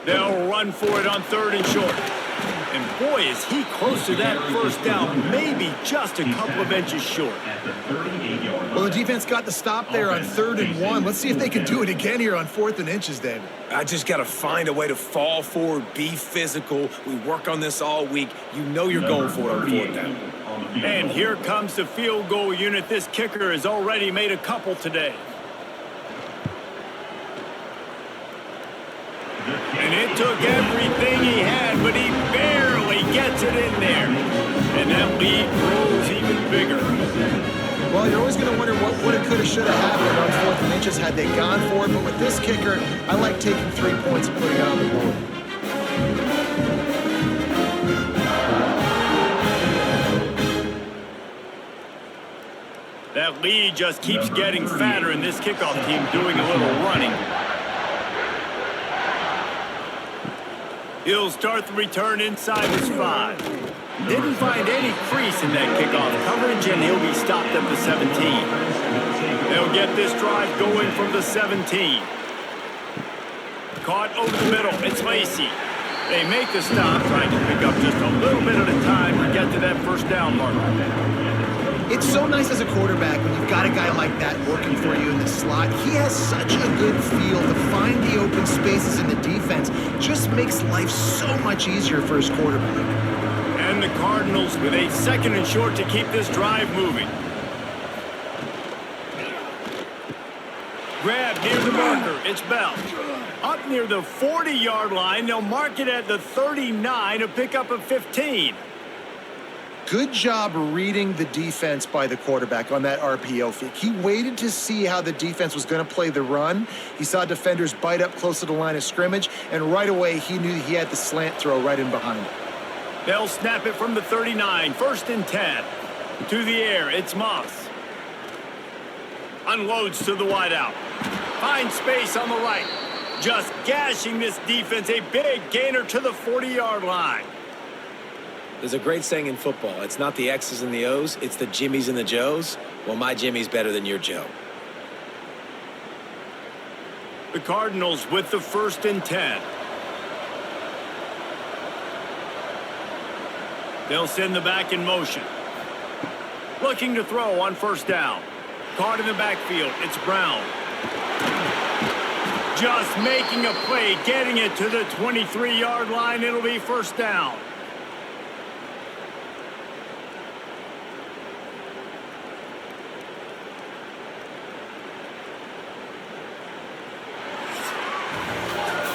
They'll run for it on 3rd and short. And boy, is he close to that 1st down, maybe just a couple of inches short. Well, the defense got the stop there on 3rd and 1. Let's see if they can do it again here on 4th and inches, David. I just got to find a way to fall forward, be physical. We work on this all week. You know you're going for it on 4th down. And here comes the field goal unit. This kicker has already made a couple today. And it took everything he had, but he barely gets it in there. And that lead grows even bigger. Well, you're always going to wonder what woulda, coulda, shoulda happened on 4th and inches had they gone for it. But with this kicker, I like taking 3 points and putting it on the board. That lead just keeps getting fatter, and this kickoff team doing a little running. He'll start the return inside his 5. Didn't find any crease in that kickoff coverage, and he'll be stopped at the 17. They'll get this drive going from the 17. Caught over the middle. It's Lacey. They make the stop, trying to pick up just a little bit at a time to get to that 1st down mark. It's so nice as a quarterback when you've got a guy like that working for you in the slot. He has such a good feel to find the open spaces in the defense. Just makes life so much easier for his quarterback. And the Cardinals with a 2nd and short to keep this drive moving. Grab near the marker. It's Bell. Up near the 40-yard line. They'll mark it at the 39, a pickup of 15. Good job reading the defense by the quarterback on that RPO fake. He waited to see how the defense was going to play the run. He saw defenders bite up close to the line of scrimmage, and right away he knew he had the slant throw right in behind him. They'll snap it from the 39, 1st and 10. To the air, it's Moss. Unloads to the wideout. Finds space on the right. Just gashing this defense, a big gainer to the 40-yard line. There's a great saying in football. It's not the X's and the O's, it's the Jimmies and the Joes. Well, my Jimmy's better than your Joe. The Cardinals with the 1st and 10. They'll send the back in motion. Looking to throw on 1st down. Caught in the backfield, it's Brown. Just making a play, getting it to the 23-yard line. It'll be 1st down.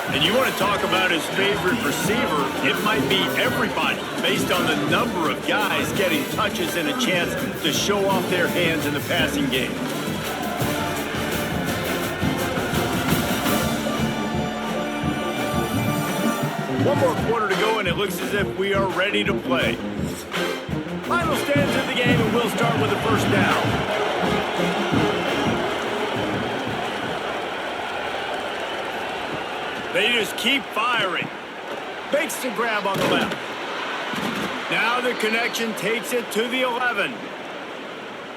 And you want to talk about his favorite receiver, it might be everybody, based on the number of guys getting touches and a chance to show off their hands in the passing game. One more quarter to go, and it looks as if we are ready to play. Final stands of the game, and we'll start with the 1st down. They just keep firing. Makes the grab on the left. Now the connection takes it to the 11.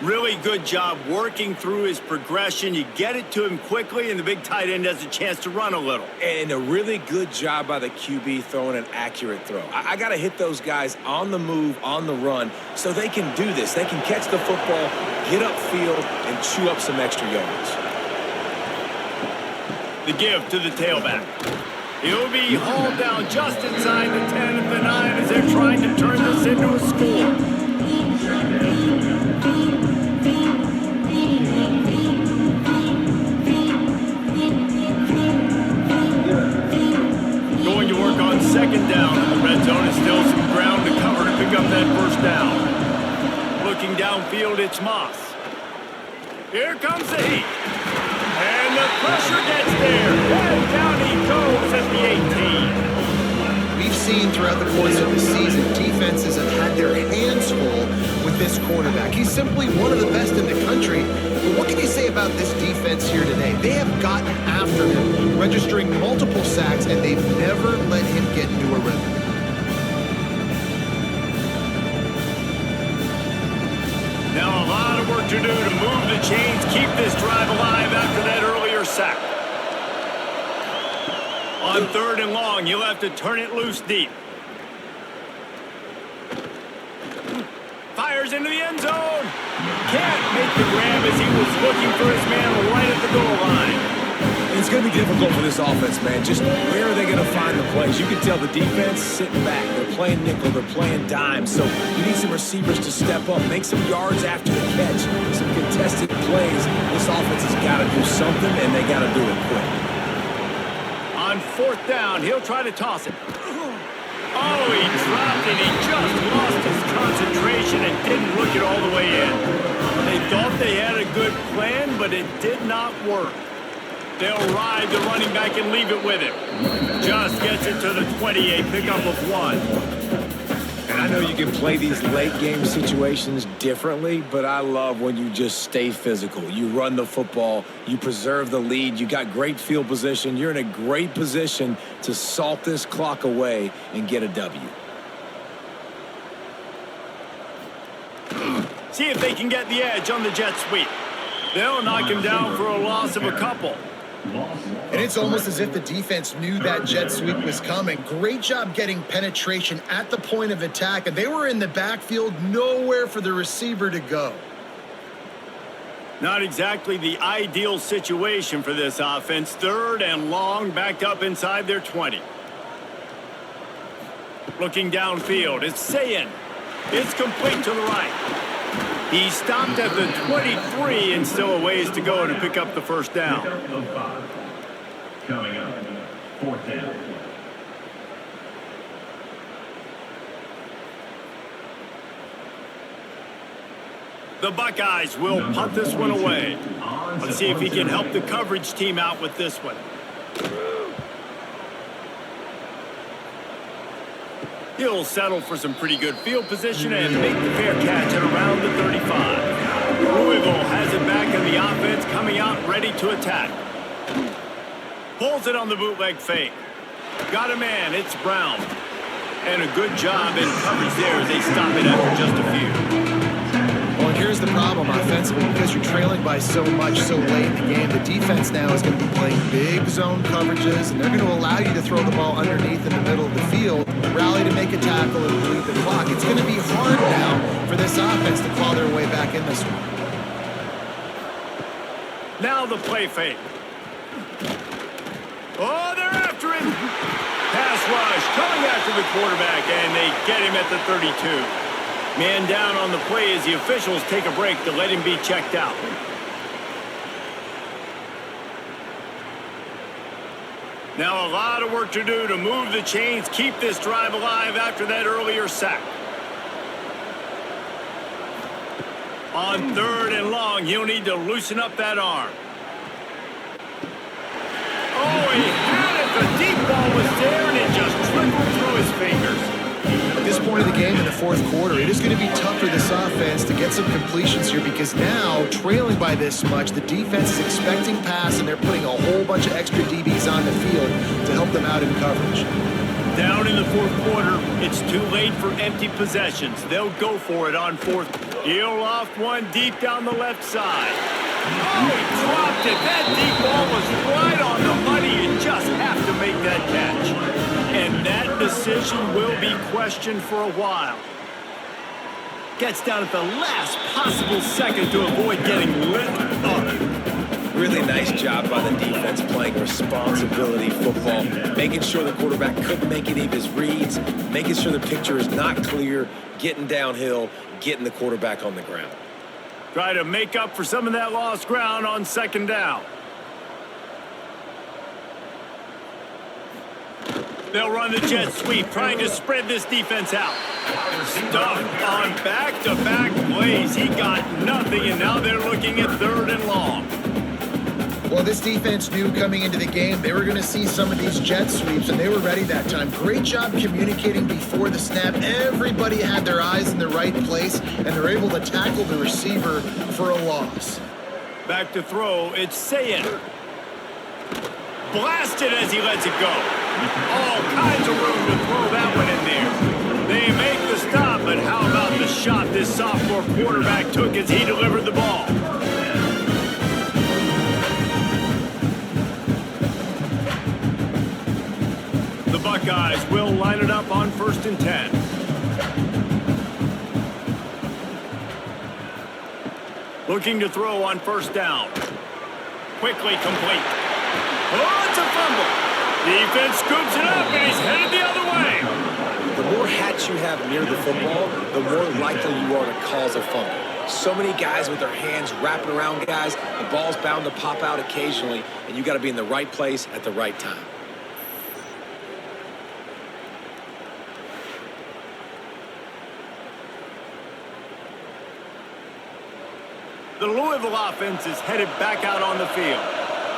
Really good job working through his progression. You get it to him quickly, and the big tight end has a chance to run a little. And a really good job by the QB throwing an accurate throw. I got to hit those guys on the move, on the run, so they can do this. They can catch the football, get upfield, and chew up some extra yards. The give to the tailback. He'll be hauled down just inside the 10 at the 9 as they're trying to turn this into a score. Going to work on 2nd down in the red zone, and still some ground to cover to pick up that 1st down. Looking downfield, it's Moss. Here comes the heat. And the pressure gets there. And down he goes at the 18. We've seen throughout the course of the season, defenses have had their hands full with this quarterback. He's simply one of the best in the country. But what can you say about this defense here today? They have gotten after him, registering multiple sacks, and they've never let him get into a rhythm. Now a lot of work to do to move the chains, keep this drive alive after that earlier sack. On 3rd and long, you'll have to turn it loose deep. Fires into the end zone. Can't make the grab as he was looking for his man right at the goal line. It's going to be difficult for this offense, man. Just where are they going to find the plays? You can tell the defense sitting back. They're playing nickel. They're playing dime. So you need some receivers to step up, make some yards after the catch, some contested plays. This offense has got to do something, and they got to do it quick. On 4th down, he'll try to toss it. Oh, he dropped it. He just lost his concentration and didn't look it all the way in. They thought they had a good plan, but it did not work. They'll ride the running back and leave it with him. Just gets it to the 20, a pickup of 1. And I know you can play these late game situations differently, but I love when you just stay physical. You run the football, you preserve the lead, you got great field position. You're in a great position to salt this clock away and get a W. See if they can get the edge on the jet sweep. They'll knock him down for a loss of a couple. And it's almost as if the defense knew that jet sweep was coming. Great job getting penetration at the point of attack, and they were in the backfield, nowhere for the receiver to go. Not exactly the ideal situation for this offense. 3rd and long, backed up inside their 20. Looking downfield, it's Sayin. It's complete to the right. He stopped at the 23 and still a ways to go to pick up the 1st down. Coming up, 4th down. The Buckeyes will punt this one away. Let's see if he can help the coverage team out with this one. He'll settle for some pretty good field position and make the fair catch at around the 35. Louisville has it back in the offense, coming out ready to attack. Pulls it on the bootleg fake. Got a man, it's Brown. And a good job in coverage there as they stop it after just a few. Well, and here's the problem offensively. Because you're trailing by so much so late in the game, the defense now is going to be playing big zone coverages, and they're going to allow you to throw the ball underneath in the middle of the field, rally to make a tackle, and bleed the clock. It's going to be hard now for this offense to claw their way back in this one. Now the play fake. Oh, they're after him. Pass rush coming after the quarterback, and they get him at the 32. Man down on the play as the officials take a break to let him be checked out. Now a lot of work to do to move the chains, keep this drive alive after that earlier sack. On 3rd and long, he'll need to loosen up that arm. Oh, he had it. The deep ball was there, and it just trickled through his fingers. At this point of the game in the fourth quarter, it is going to be tough for this offense to get some completions here because now, trailing by this much, the defense is expecting pass, and they're putting a whole bunch of extra DBs on the field to help them out in coverage. Down in the fourth quarter, it's too late for empty possessions. They'll go for it on 4th. He'll loft one deep down the left side. Oh, he dropped it. That deep ball was right on the money. You just have to make that catch. And that decision will be questioned for a while. Gets down at the last possible second to avoid getting lit up. Really nice job by the defense playing responsibility football, making sure the quarterback couldn't make any of his reads, making sure the picture is not clear, getting downhill, getting the quarterback on the ground. Try to make up for some of that lost ground on 2nd down. They'll run the jet sweep, trying to spread this defense out. Stuffed on back-to-back plays. He got nothing, and now they're looking at 3rd and long. Well, this defense knew coming into the game they were going to see some of these jet sweeps, and they were ready that time. Great job communicating before the snap. Everybody had their eyes in the right place, and they're able to tackle the receiver for a loss. Back to throw, it's Sayin. Blasted as he lets it go. All kinds of room to throw that one in there. They make the stop, but how about the shot this sophomore quarterback took as he delivered the ball? The Buckeyes will line it up on 1st and 10. Looking to throw on 1st down. Quickly complete. Oh, it's a fumble. Defense scoops it up, and he's headed the other way. The more hats you have near the football, the more likely you are to cause a fumble. So many guys with their hands wrapping around guys, the ball's bound to pop out occasionally, and you got to be in the right place at the right time. The Louisville offense is headed back out on the field.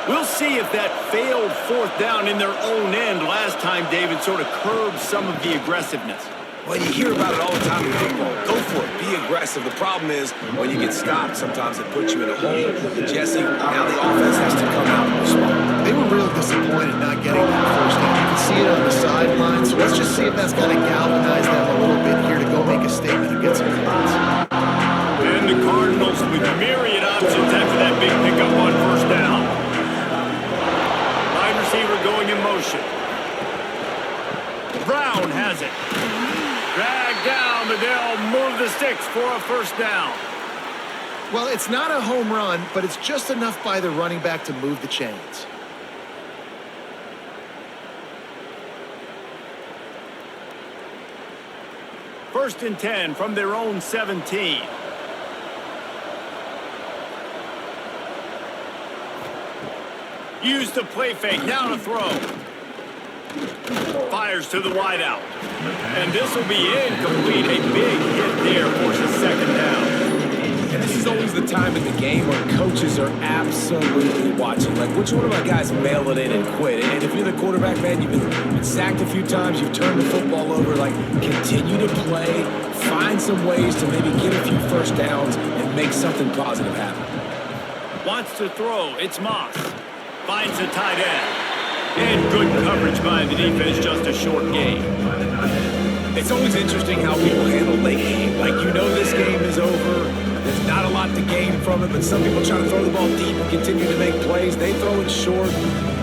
We'll see if that failed 4th down in their own end last time, David, sort of curbed some of the aggressiveness. Well, you hear about it all the time in football. Go for it. Be aggressive. The problem is when you get stopped, sometimes it puts you in a hole. Jesse, now the offense has to come out and respond. They were real disappointed not getting that 1st down. You can see it on the sideline, so let's just see if that's going to galvanize them a little bit here to go make a statement and get some points. And the Cardinals with myriad options after that big pickup on 1st down. Wide receiver going in motion. Brown has it. Dragged down, but they'll move the sticks for a 1st down. Well, it's not a home run, but it's just enough by the running back to move the chains. First and 10 from their own 17. Used the play fake, now to throw. Fires to the wideout. And this will be incomplete. A big hit there forces 2nd down. And this is always the time in the game where coaches are absolutely watching. Like, which one of my guys mail it in and quit? And if you're the quarterback, man, you've been sacked a few times, you've turned the football over, like, continue to play, find some ways to maybe get a few first downs and make something positive happen. Wants to throw. It's Moss. Finds the tight end. And good coverage by the defense, just a short gain. It's always interesting how people handle late game. Like, you know this game is over. There's not a lot to gain from it, but some people try to throw the ball deep and continue to make plays. They throw it short.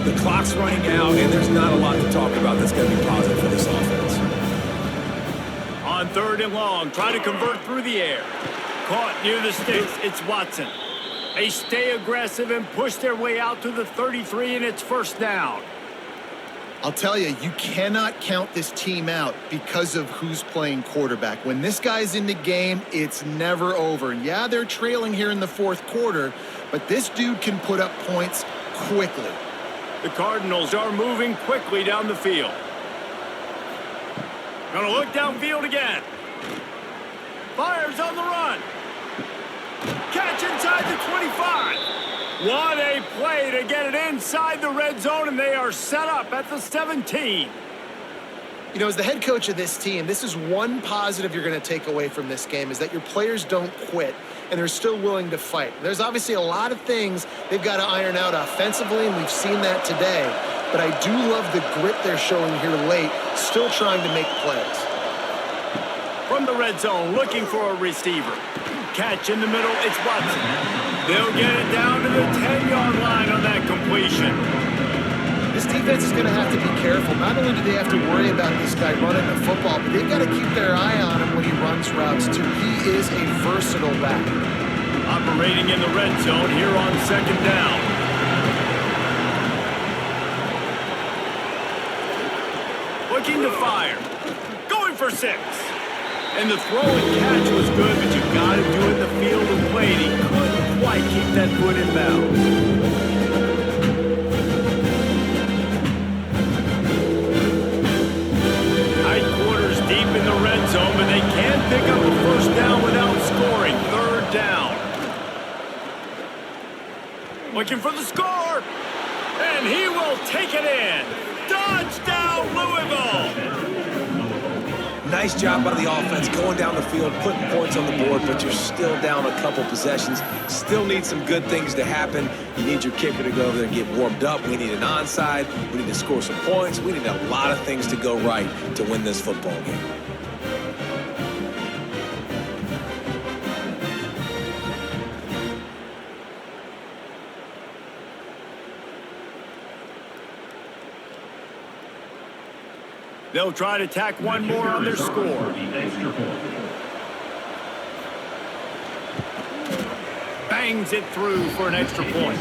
The clock's running out, and there's not a lot to talk about that's going to be positive for this offense. On 3rd and long, try to convert through the air. Caught near the sticks. It's Watson. They stay aggressive and push their way out to the 33, and it's first down. I'll tell you, you cannot count this team out because of who's playing quarterback. When this guy's in the game, it's never over. Yeah, they're trailing here in the 4th quarter, but this dude can put up points quickly. The Cardinals are moving quickly down the field. Gonna look downfield again. Fires on the run. Catch inside the 25. What a play to get it inside the red zone, and they are set up at the 17. You know, as the head coach of this team, this is one positive you're going to take away from this game, is that your players don't quit, and they're still willing to fight. There's obviously a lot of things they've got to iron out offensively, and we've seen that today. But I do love the grit they're showing here late, still trying to make plays. From the red zone, looking for a receiver. Catch in the middle, it's Watson. They'll get it down to the 10-yard line on that completion. This defense is going to have to be careful. Not only do they have to worry about this guy running the football, but they've got to keep their eye on him when he runs routes, too. He is a versatile back. Operating in the red zone here on 2nd down. Looking to fire. Going for 6. And the throw and catch was good, but you got to do it in the field of play. He couldn't quite keep that foot in bounds. Tight quarters deep in the red zone, but they can pick up a first down without scoring. 3rd down. Looking for the score. And he will take it in. Touchdown, Louisville. Nice job by the offense going down the field, putting points on the board, but you're still down a couple possessions. Still need some good things to happen. You need your kicker to go over there and get warmed up. We need an onside. We need to score some points. We need a lot of things to go right to win this football game. They'll try to tack one more on their score. Bangs it through for an extra point.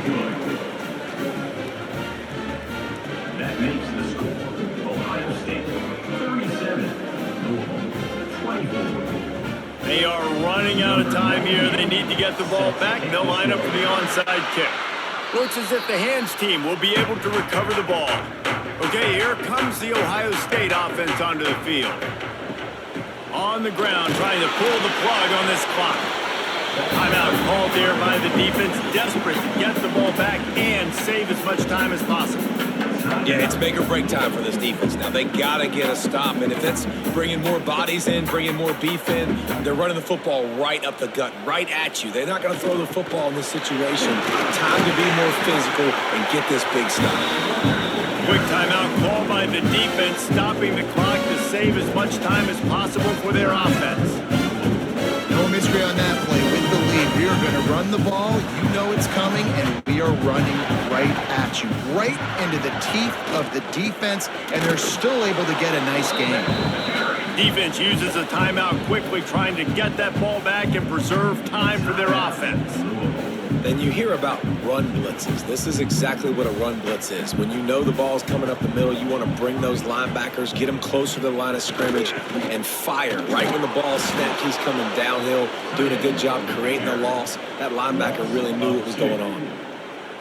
That makes the score Ohio State 37, Louisville 24. They are running out of time here. They need to get the ball back. They'll line up for the onside kick. Looks as if the hands team will be able to recover the ball. Okay, here comes the Ohio State offense onto the field. On the ground, trying to pull the plug on this clock. Timeout called there by the defense, desperate to get the ball back and save as much time as possible. Yeah, it's make or break time for this defense. Now, they got to get a stop, and if it's bringing more bodies in, bringing more beef in, they're running the football right up the gut, right at you. They're not going to throw the football in this situation. Time to be more physical and get this big stop. Quick timeout call by the defense, stopping the clock to save as much time as possible for their offense. No mystery on that play. With the lead, we are going to run the ball. You know it's coming, and we are running right at you, right into the teeth of the defense, and they're still able to get a nice game. Defense uses a timeout quickly, trying to get that ball back and preserve time for their offense. Then you hear about run blitzes. This is exactly what a run blitz is. When you know the ball's coming up the middle, you want to bring those linebackers, get them closer to the line of scrimmage, and fire. Right when the ball snapped, he's coming downhill, doing a good job creating the loss. That linebacker really knew what was going on.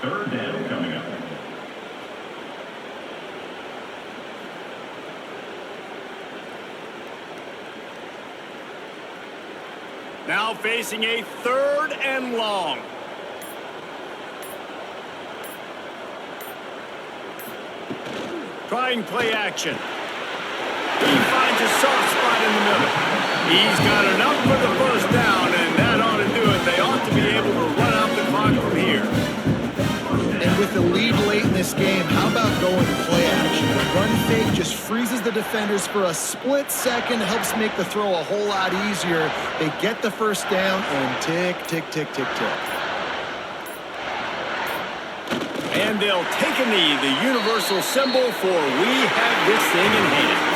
3rd down coming up. Now now facing a 3rd and long. Trying play action. He finds a soft spot in the middle. He's got enough for the first down, and that ought to do it. They ought to be able to run out the clock from here. And with the lead late in this game, how about going play action? The run fake just freezes the defenders for a split second, helps make the throw a whole lot easier. They get the first down, and tick, tick, tick, tick, tick. And they'll take a knee, the universal symbol for we have this thing in hand.